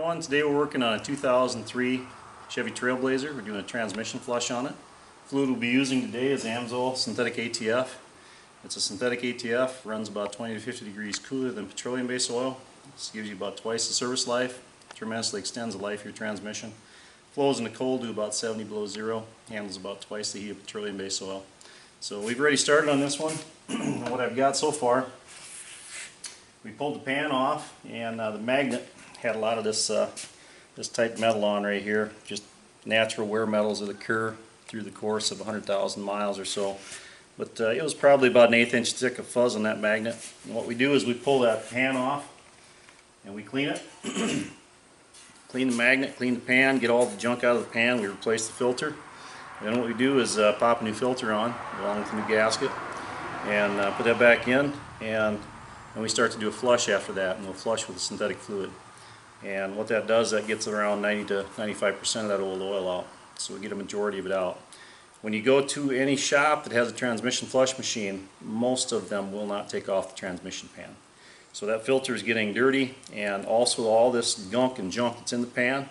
everyone. Today we're working on a 2003 Chevy Trailblazer. We're doing a transmission flush on it. Fluid we'll be using today is Amsoil synthetic ATF. It's a synthetic ATF, runs about 20 to 50 degrees cooler than petroleum-based oil. This gives you about twice the service life, tremendously extends the life of your transmission. Flows in the cold to about 70 below zero, handles about twice the heat of petroleum-based oil. So we've already started on this one. What I've got so far, we pulled the pan off, and the magnet had a lot of this type metal on right here, just natural wear metals that occur through the course of 100,000 miles or so. But it was probably about an 1/8 inch thick of fuzz on that magnet. And what we do is we pull that pan off and we clean it. Clean the magnet, clean the pan, get all the junk out of the pan. We replace the filter. And then what we do is pop a new filter on along with a new gasket and put that back in, and we start to do a flush after that, and we'll flush with the synthetic fluid. And what that does, that gets around 90 to 95% of that old oil out. So we get a majority of it out. When you go to any shop that has a transmission flush machine, most of them will not take off the transmission pan. So that filter is getting dirty, and also all this gunk and junk that's in the pan,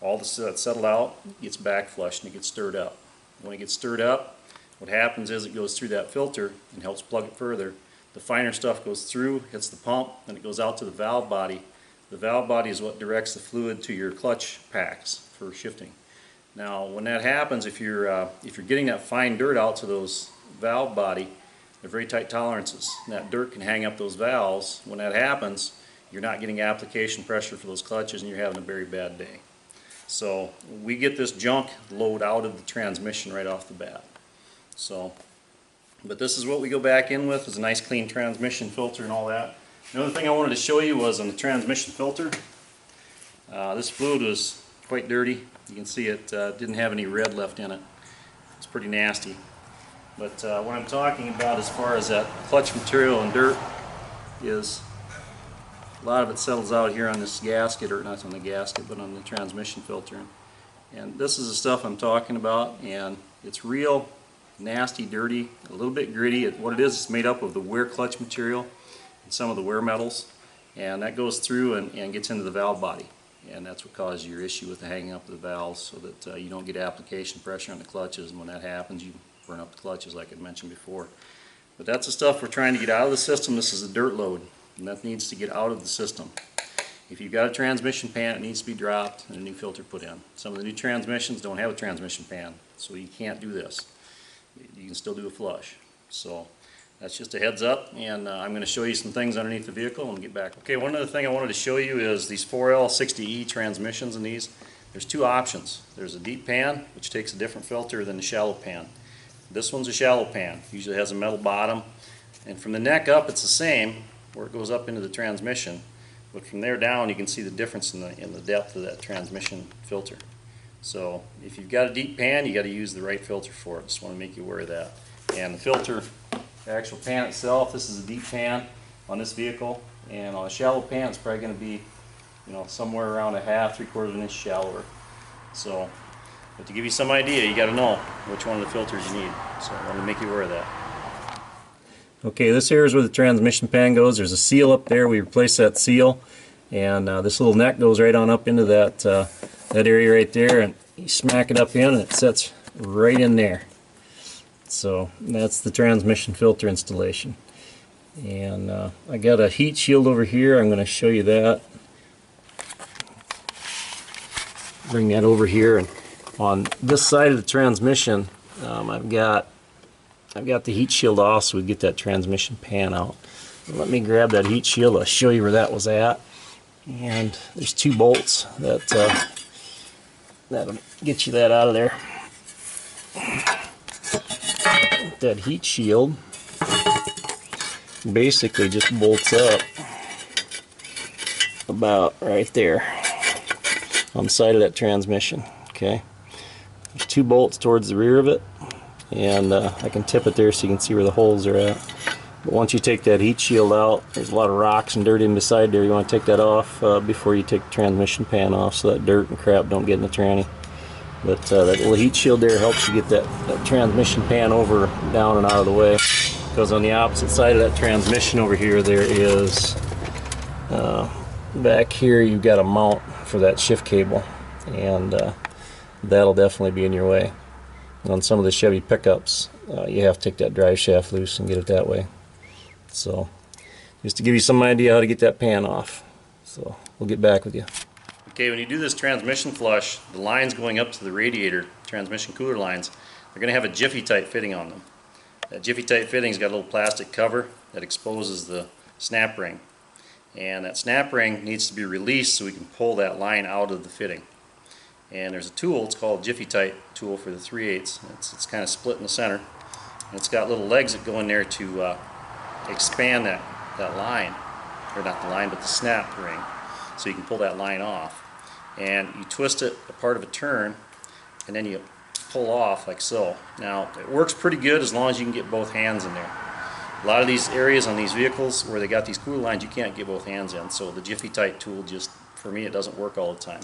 all this that's settled out, gets back flushed and it gets stirred up. When it gets stirred up, what happens is it goes through that filter and helps plug it further. The finer stuff goes through, hits the pump, and it goes out to the valve body. The valve body is what directs the fluid to your clutch packs for shifting. Now, when that happens, if you're getting that fine dirt out to those valve body, they're very tight tolerances, and that dirt can hang up those valves. When that happens, you're not getting application pressure for those clutches, and you're having a very bad day. So we get this junk load out of the transmission right off the bat. But this is what we go back in with, is a nice clean transmission filter and all that. Another thing I wanted to show you was on the transmission filter. This fluid was quite dirty. You can see it didn't have any red left in it. It's pretty nasty. But what I'm talking about as far as that clutch material and dirt is, a lot of it settles out here on this gasket, or not on the gasket, but on the transmission filter. And this is the stuff I'm talking about, and it's real nasty, dirty, a little bit gritty. What it is, it's made up of the wear clutch material and some of the wear metals, and that goes through and gets into the valve body, and that's what causes your issue with the hanging up of the valves, so that you don't get application pressure on the clutches, and when that happens you burn up the clutches like I mentioned before. But that's the stuff we're trying to get out of the system. This is a dirt load, and that needs to get out of the system. If you've got a transmission pan, it needs to be dropped and a new filter put in. Some of the new transmissions don't have a transmission pan, so you can't do this. You can still do a flush. So that's just a heads up, and I'm going to show you some things underneath the vehicle and get back. Okay, one other thing I wanted to show you is these 4L60E transmissions in these. There's two options. There's a deep pan, which takes a different filter than the shallow pan. This one's a shallow pan. Usually has a metal bottom, and from the neck up it's the same, where it goes up into the transmission. But from there down you can see the difference in the depth of that transmission filter. So if you've got a deep pan, you got to use the right filter for it. Just want to make you aware of that. And the filter, the actual pan itself, this is a deep pan on this vehicle, and on a shallow pan it's probably going to be, somewhere around a half, 3/4 of an inch shallower. So, but to give you some idea, you got to know which one of the filters you need. So I want to make you aware of that. Okay, this here is where the transmission pan goes. There's a seal up there. We replaced that seal, and this little neck goes right on up into that that area right there, and you smack it up in and it sets right in there. So that's the transmission filter installation. And I got a heat shield over here. I'm going to show you that. Bring that over here, and on this side of the transmission I've got the heat shield off, so we get that transmission pan out. Let me grab that heat shield. I'll show you where that was at. And there's two bolts that'll get you that out of there. That heat shield basically just bolts up about right there on the side of that transmission. Okay, there's two bolts towards the rear of it, and I can tip it there so you can see where the holes are at. But once you take that heat shield out, there's a lot of rocks and dirt in beside there. You want to take that off before you take the transmission pan off, so that dirt and crap don't get in the tranny. But that little heat shield there helps you get that transmission pan over, down, and out of the way. Because on the opposite side of that transmission over here, there is back here you've got a mount for that shift cable, and that'll definitely be in your way. On some of the Chevy pickups, you have to take that drive shaft loose and get it that way. So just to give you some idea how to get that pan off. So we'll get back with you. Okay, when you do this transmission flush, the lines going up to the radiator, transmission cooler lines, they're going to have a Jiffy type fitting on them. That Jiffy type fitting's got a little plastic cover that exposes the snap ring. And that snap ring needs to be released so we can pull that line out of the fitting. And there's a tool, it's called Jiffy type tool for the 3/8. It's kind of split in the center. And it's got little legs that go in there to expand that line, or not the line, but the snap ring, so you can pull that line off. And you twist it a part of a turn, and then you pull off like so. Now it works pretty good as long as you can get both hands in there. A lot of these areas on these vehicles where they got these cooler lines, you can't get both hands in, so the Jiffy type tool, just for me, it doesn't work all the time.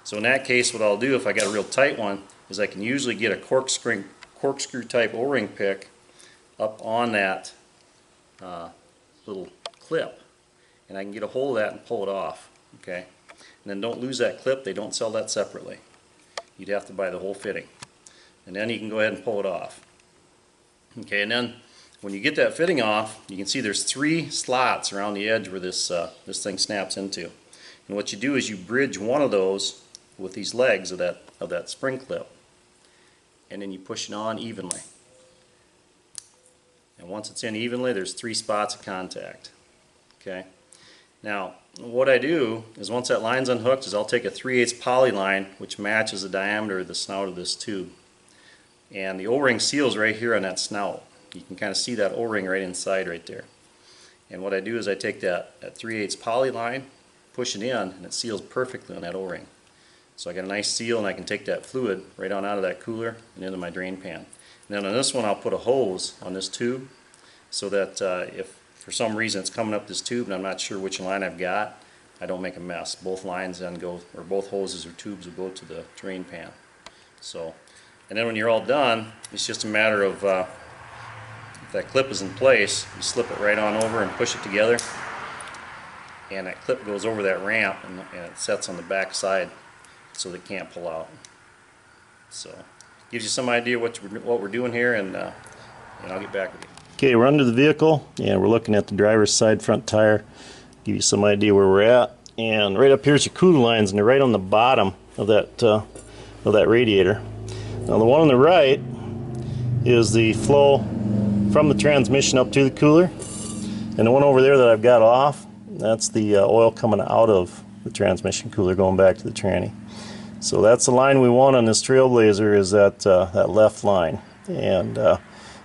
So in that case, what I'll do if I got a real tight one is I can usually get a corkscrew type O-ring pick up on that little clip, and I can get a hold of that and pull it off. Okay, and then don't lose that clip. They don't sell that separately. You'd have to buy the whole fitting, and then you can go ahead and pull it off. Okay, and then when you get that fitting off, you can see there's 3 slots around the edge where this thing snaps into. And what you do is you bridge one of those with these legs of that spring clip, and then you push it on evenly. And once it's in evenly, there's 3 spots of contact. Okay. Now, what I do is once that line's unhooked is I'll take a 3/8 poly line, which matches the diameter of the snout of this tube. And the O-ring seals right here on that snout. You can kind of see that O-ring right inside right there. And what I do is I take that 3/8 poly line, push it in, and it seals perfectly on that O-ring. So I got a nice seal, and I can take that fluid right on out of that cooler and into my drain pan. And then on this one I'll put a hose on this tube so that if for some reason it's coming up this tube and I'm not sure which line I've got, I don't make a mess. Both lines then go, or both hoses or tubes will go to the drain pan. So, and then when you're all done, it's just a matter of if that clip is in place, you slip it right on over and push it together, and that clip goes over that ramp, and it sets on the back side so they can't pull out. So gives you some idea what we're doing here, and I'll get back with you. Okay, we're under the vehicle and we're looking at the driver's side front tire. Give you some idea where we're at, and right up here is your cooler lines, and they're right on the bottom of that radiator. Now the one on the right is the flow from the transmission up to the cooler, and the one over there that I've got off, that's the oil coming out of the transmission cooler going back to the tranny. So that's the line we want on this Trailblazer, is that left line. And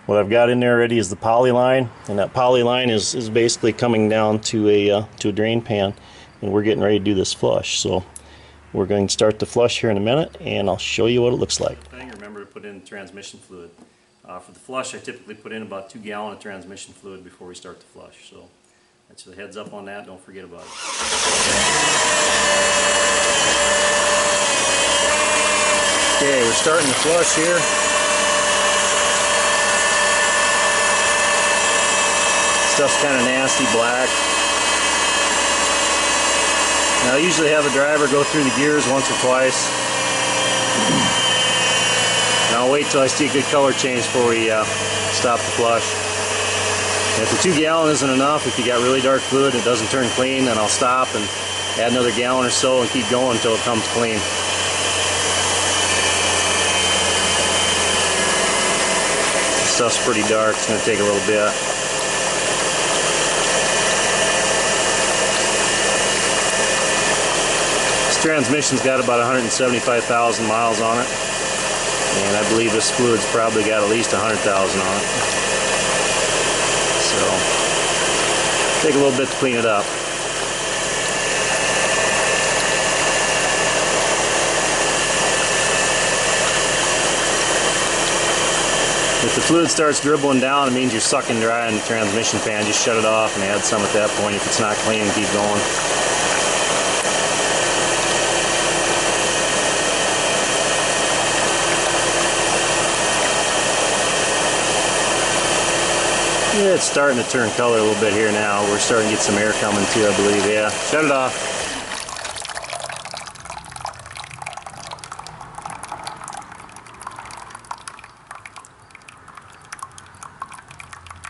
what I've got in there already is the poly line, and that poly line is basically coming down to a drain pan, and we're getting ready to do this flush. So we're going to start the flush here in a minute, and I'll show you what it looks like. Remember to put in transmission fluid. For the flush, I typically put in about 2 gallons of transmission fluid before we start the flush. So that's the heads up on that. Don't forget about it. Okay, we're starting the flush here. Stuff's kind of nasty black. Now I usually have a driver go through the gears once or twice. And I'll wait till I see a good color change before we stop the flush. And if the 2 gallon isn't enough, if you got really dark fluid and it doesn't turn clean, then I'll stop and add another gallon or so and keep going until it comes clean. Stuff's pretty dark, it's going to take a little bit. This transmission's got about 175,000 miles on it, and I believe this fluid's probably got at least 100,000 on it. So, take a little bit to clean it up. If the fluid starts dribbling down, it means you're sucking dry in the transmission pan. Just shut it off and add some at that point. If it's not clean, keep going. Yeah, it's starting to turn color a little bit here now. We're starting to get some air coming too, I believe. Yeah, shut it off.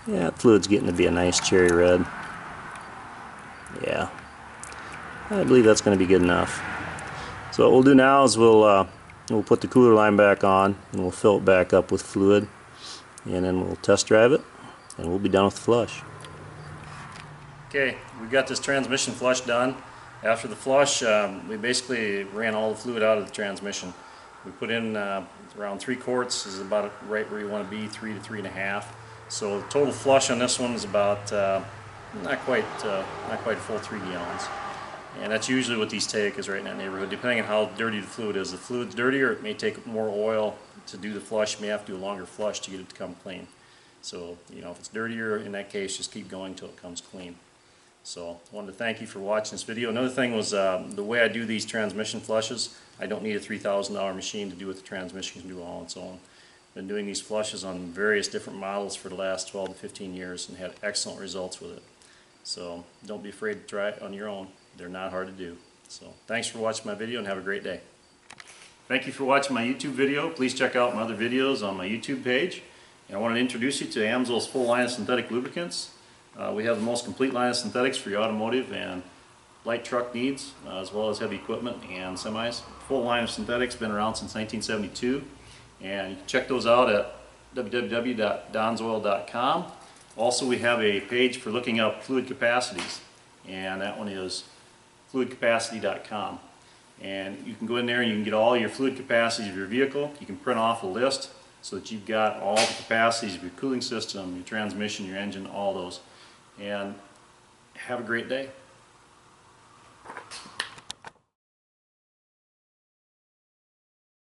Yeah, fluid's getting to be a nice cherry red. Yeah, I believe that's going to be good enough. So what we'll do now is we'll put the cooler line back on and we'll fill it back up with fluid, and then we'll test drive it and we'll be done with the flush. Okay, we got this transmission flush done. After the flush, we basically ran all the fluid out of the transmission. We put in around 3 quarts, is about right where you want to be, 3 to 3.5. So the total flush on this one is about not quite a full 3 gallons. And that's usually what these take, is right in that neighborhood, depending on how dirty the fluid is. If the fluid's dirtier, it may take more oil to do the flush. You may have to do a longer flush to get it to come clean. So, you know, if it's dirtier, in that case, just keep going until it comes clean. So I wanted to thank you for watching this video. Another thing was the way I do these transmission flushes, I don't need a $3,000 machine to do what the transmission can do all on its own. I've been doing these flushes on various different models for the last 12 to 15 years and had excellent results with it. So don't be afraid to try it on your own. They're not hard to do. So thanks for watching my video and have a great day. Thank you for watching my YouTube video. Please check out my other videos on my YouTube page. And I want to introduce you to Amsoil's full line of synthetic lubricants. We have the most complete line of synthetics for your automotive and light truck needs, as well as heavy equipment and semis. Full line of synthetics, been around since 1972, and you can check those out at www.donsoil.com. Also, we have a page for looking up fluid capacities, and that one is fluidcapacity.com. And you can go in there and you can get all your fluid capacities of your vehicle. You can print off a list so that you've got all the capacities of your cooling system, your transmission, your engine, all those. And have a great day.